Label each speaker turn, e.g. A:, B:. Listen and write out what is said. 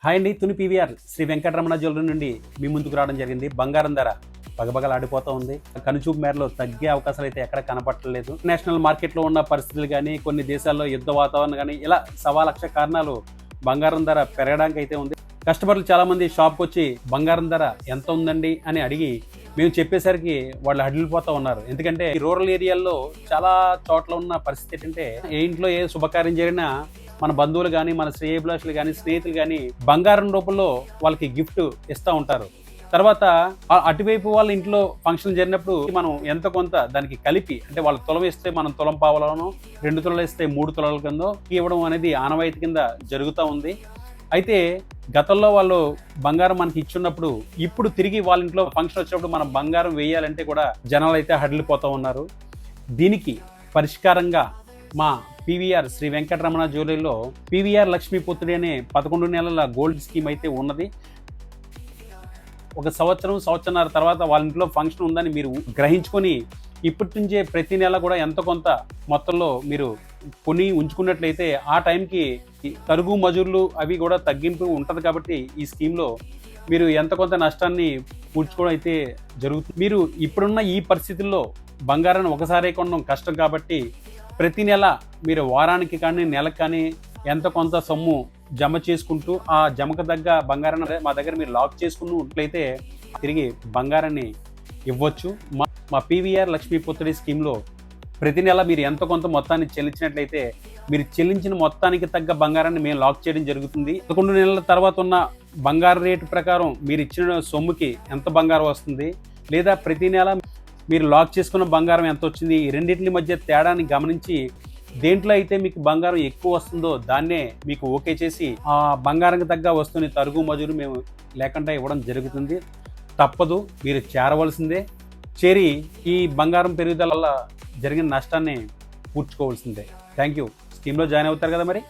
A: Hi అండి, Tuni PVR Shri Venkataramana jewellery నుండి మీ ముందుకు రావడం జరిగింది. బంగారం ధర బగబగలాడిపోతూ ఉంది. కనుచూపు మేరలో తగ్గే అవకాశాలు అయితే ఎక్కడ కనపట్టలేదు. నేషనల్ మార్కెట్లో ఉన్న పరిస్థితులు కానీ, కొన్ని దేశాల్లో యుద్ధ వాతావరణం కానీ, ఇలా సవాలక్ష కారణాలు బంగారం ధర పెరగడానికి అయితే ఉంది. కస్టమర్లు చాలామంది షాప్కి వచ్చి బంగారం ధర ఎంత ఉందండి అని అడిగి మేము చెప్పేసరికి వాళ్ళు హడిలిపోతూ ఉన్నారు. ఎందుకంటే ఈ రూరల్ ఏరియాల్లో చాలా చోట్ల ఉన్న పరిస్థితి ఏంటంటే, ఏ ఇంట్లో ఏ శుభకార్యం జరిగినా మన బంధువులు కానీ, మన శ్రేయభిలాషులు కానీ, స్నేహితులు కానీ బంగారం రూపంలో వాళ్ళకి గిఫ్ట్ ఇస్తూ ఉంటారు. తర్వాత అటువైపు వాళ్ళ ఇంట్లో ఫంక్షన్ జరిగినప్పుడు మనం ఎంత కొంత దానికి కలిపి, అంటే వాళ్ళు తులం ఇస్తే మనం తులం పావలను, 2 తులాలు ఇస్తే 3 తులాల కింద ఇవ్వడం అనేది ఆనవాయితీ కింద జరుగుతూ ఉంది. అయితే గతంలో వాళ్ళు బంగారం మనకి ఇచ్చున్నప్పుడు, ఇప్పుడు తిరిగి వాళ్ళ ఇంట్లో ఫంక్షన్ వచ్చినప్పుడు మనం బంగారం వేయాలంటే కూడా జనాలు అయితే హడిలిపోతూ ఉన్నారు. దీనికి పరిష్కారంగా మా పీవీఆర్ శ్రీ వెంకటరమణ జ్యువెలరీలో పీవీఆర్ లక్ష్మీపుత్రి అనే 11 నెలల గోల్డ్ స్కీమ్ అయితే ఉన్నది. ఒక సంవత్సరంన్నర తర్వాత వాళ్ళ ఇంట్లో ఫంక్షన్ ఉందని మీరు గ్రహించుకొని ఇప్పటి నుంచే ప్రతి నెల కూడా ఎంత కొంత మొత్తంలో మీరు కొని ఉంచుకున్నట్లయితే ఆ టైంకి తరుగు మజూర్లు అవి కూడా తగ్గింపు ఉంటుంది. కాబట్టి ఈ స్కీమ్లో మీరు ఎంత కొంత నష్టాన్ని పూడ్చుకోవడం అయితే జరుగుతుంది. మీరు ఇప్పుడున్న ఈ పరిస్థితుల్లో బంగారాన్ని ఒకసారి కొనడం కష్టం కాబట్టి ప్రతి నెల మీరు వారానికి కానీ నెలకు కానీ ఎంత కొంత సొమ్ము జమ చేసుకుంటూ ఆ జమకు తగ్గ బంగారాన్ని మా దగ్గర మీరు లాక్ చేసుకున్నట్లయితే తిరిగి బంగారాన్ని ఇవ్వచ్చు. మా పీవీఆర్ లక్ష్మీపుత్రి స్కీమ్లో ప్రతి నెల మీరు ఎంత కొంత మొత్తాన్ని చెల్లించినట్లయితే మీరు చెల్లించిన మొత్తానికి తగ్గ బంగారాన్ని మేము లాక్ చేయడం జరుగుతుంది. 11 నెలల తర్వాత ఉన్న బంగారు రేటు ప్రకారం మీరు ఇచ్చిన సొమ్ముకి ఎంత బంగారం వస్తుంది, లేదా ప్రతి నెల మీరు లాక్ చేసుకున్న బంగారం ఎంత వచ్చింది, ఈ రెండింటి మధ్య తేడాన్ని గమనించి దేంట్లో అయితే మీకు బంగారం ఎక్కువ వస్తుందో దాన్నే మీకు ఓకే చేసి ఆ బంగారంకి తగ్గ వస్తువుని తరుగు మజూరు మేము లేకుండా ఇవ్వడం జరుగుతుంది. తప్పదు, మీరు చేరవలసిందే. చేరి ఈ బంగారం పెరుగుదల వల్ల జరిగిన నష్టాన్ని పూడ్చుకోవాల్సిందే. Thank you. స్కీమ్లో జాయిన్ అవుతారు కదా మరి.